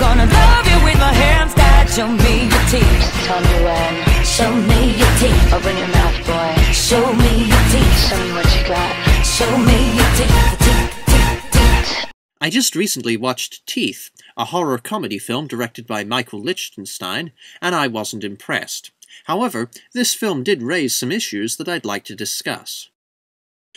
gonna love you with my hands tied. Show me your teeth. Tell me when. Show me your teeth. Open your mouth, boy. Show me your teeth. Show me what you got. Show me your teeth. Teeth. I just recently watched Teeth, a horror comedy film directed by Mitchell Lichtenstein, and I wasn't impressed. However, this film did raise some issues that I'd like to discuss.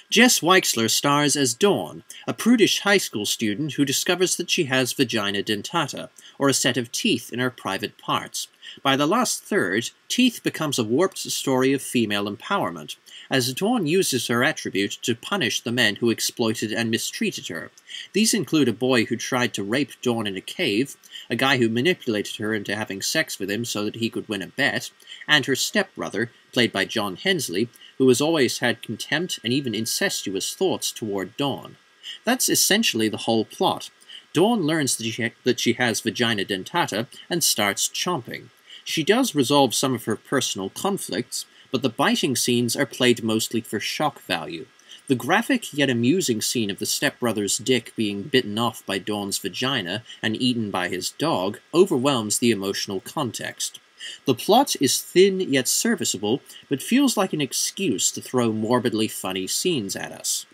Jess Weixler stars as Dawn, a prudish high school student who discovers that she has vagina dentata, or a set of teeth in her private parts. By the last third, Teeth becomes a warped story of female empowerment, as Dawn uses her attribute to punish the men who exploited and mistreated her. These include a boy who tried to rape Dawn in a cave, a guy who manipulated her into having sex with him so that he could win a bet, and her stepbrother, played by John Hensley, who has always had contempt and even incestuous thoughts toward Dawn. That's essentially the whole plot. Dawn learns that she has vagina dentata and starts chomping. She does resolve some of her personal conflicts, but the biting scenes are played mostly for shock value. The graphic yet amusing scene of the stepbrother's dick being bitten off by Dawn's vagina and eaten by his dog overwhelms the emotional context. The plot is thin yet serviceable, but feels like an excuse to throw morbidly funny scenes at us.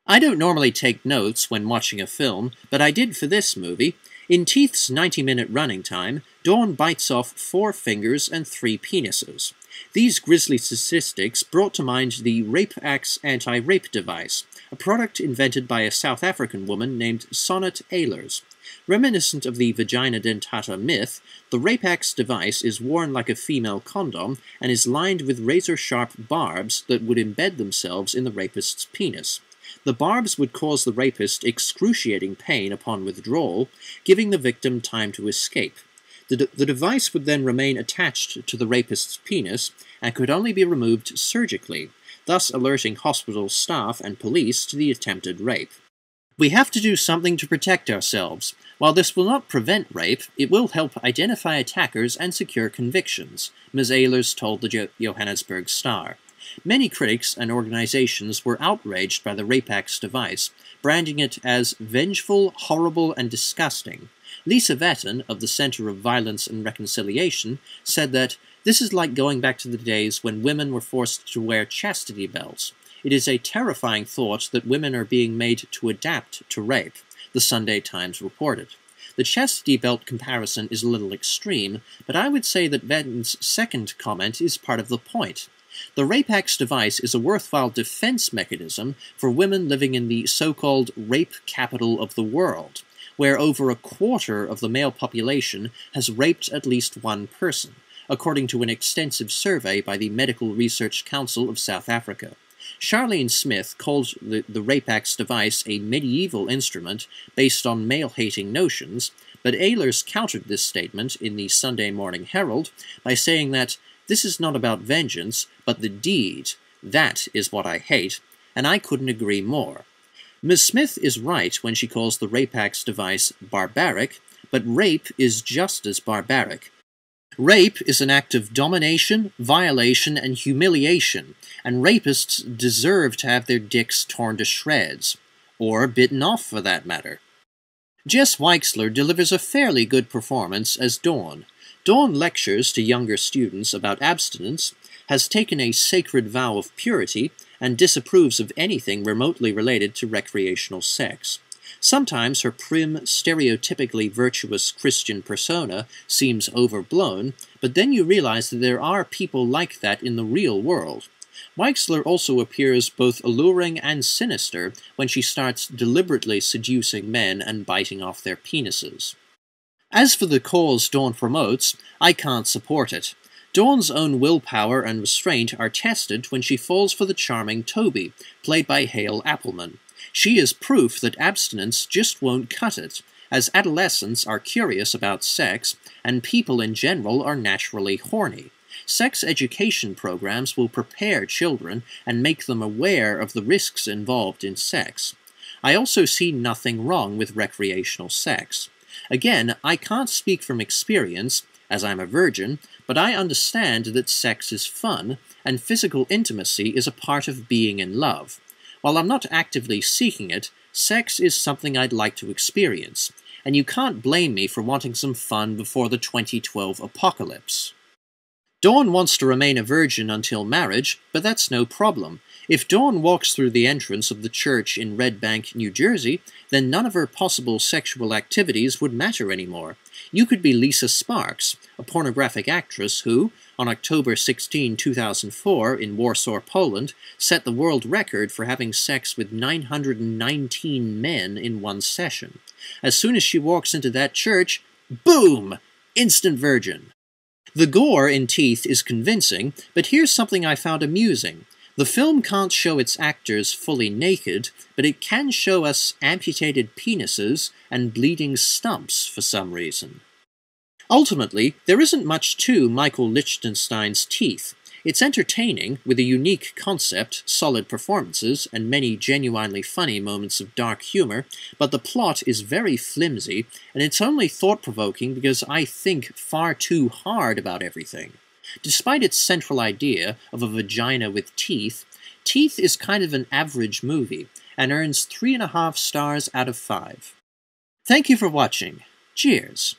I don't normally take notes when watching a film, but I did for this movie. In Teeth's 90-minute running time, Dawn bites off 4 fingers and 3 penises. These grisly statistics brought to mind the Rape Axe anti-rape device, a product invented by a South African woman named Sonnet Ehlers. Reminiscent of the vagina dentata myth, the Rape Axe device is worn like a female condom and is lined with razor-sharp barbs that would embed themselves in the rapist's penis. The barbs would cause the rapist excruciating pain upon withdrawal, giving the victim time to escape. The device would then remain attached to the rapist's penis and could only be removed surgically, thus alerting hospital staff and police to the attempted rape. We have to do something to protect ourselves. While this will not prevent rape, it will help identify attackers and secure convictions, Ms. Ehlers told the Johannesburg Star. Many critics and organizations were outraged by the Rape Axe device, branding it as vengeful, horrible, and disgusting. Lisa Vetton, of the Center of Violence and Reconciliation, said that this is like going back to the days when women were forced to wear chastity belts. It is a terrifying thought that women are being made to adapt to rape, the Sunday Times reported. The chastity belt comparison is a little extreme, but I would say that Vetton's second comment is part of the point. The Rape Axe device is a worthwhile defense mechanism for women living in the so-called rape capital of the world, where over a quarter of the male population has raped at least one person, according to an extensive survey by the Medical Research Council of South Africa. Charlene Smith called the Rape Axe device a medieval instrument based on male-hating notions, but Ehlers countered this statement in the Sunday Morning Herald by saying that this is not about vengeance, but the deed. That is what I hate, and I couldn't agree more. Ms. Smith is right when she calls the Rape Axe device barbaric, but rape is just as barbaric. Rape is an act of domination, violation, and humiliation, and rapists deserve to have their dicks torn to shreds, or bitten off for that matter. Jess Weixler delivers a fairly good performance as Dawn. Dawn lectures to younger students about abstinence, has taken a sacred vow of purity, and disapproves of anything remotely related to recreational sex. Sometimes her prim, stereotypically virtuous Christian persona seems overblown, but then you realize that there are people like that in the real world. Weixler also appears both alluring and sinister when she starts deliberately seducing men and biting off their penises. As for the cause Dawn promotes, I can't support it. Dawn's own willpower and restraint are tested when she falls for the charming Toby, played by Hale Appleman. She is proof that abstinence just won't cut it, as adolescents are curious about sex, and people in general are naturally horny. Sex education programs will prepare children and make them aware of the risks involved in sex. I also see nothing wrong with recreational sex. Again, I can't speak from experience, as I'm a virgin, but I understand that sex is fun, and physical intimacy is a part of being in love. While I'm not actively seeking it, sex is something I'd like to experience, and you can't blame me for wanting some fun before the 2012 apocalypse. Dawn wants to remain a virgin until marriage, but that's no problem. If Dawn walks through the entrance of the church in Red Bank, New Jersey, then none of her possible sexual activities would matter anymore. You could be Lisa Sparks, a pornographic actress who, on October 16, 2004, in Warsaw, Poland, set the world record for having sex with 919 men in one session. As soon as she walks into that church, boom! Instant virgin. The gore in Teeth is convincing, but here's something I found amusing. The film can't show its actors fully naked, but it can show us amputated penises and bleeding stumps for some reason. Ultimately, there isn't much to Michael Lichtenstein's Teeth. It's entertaining, with a unique concept, solid performances, and many genuinely funny moments of dark humor, but the plot is very flimsy, and it's only thought-provoking because I think far too hard about everything. Despite its central idea of a vagina with teeth, Teeth is kind of an average movie, and earns 3.5 stars out of 5. Thank you for watching. Cheers!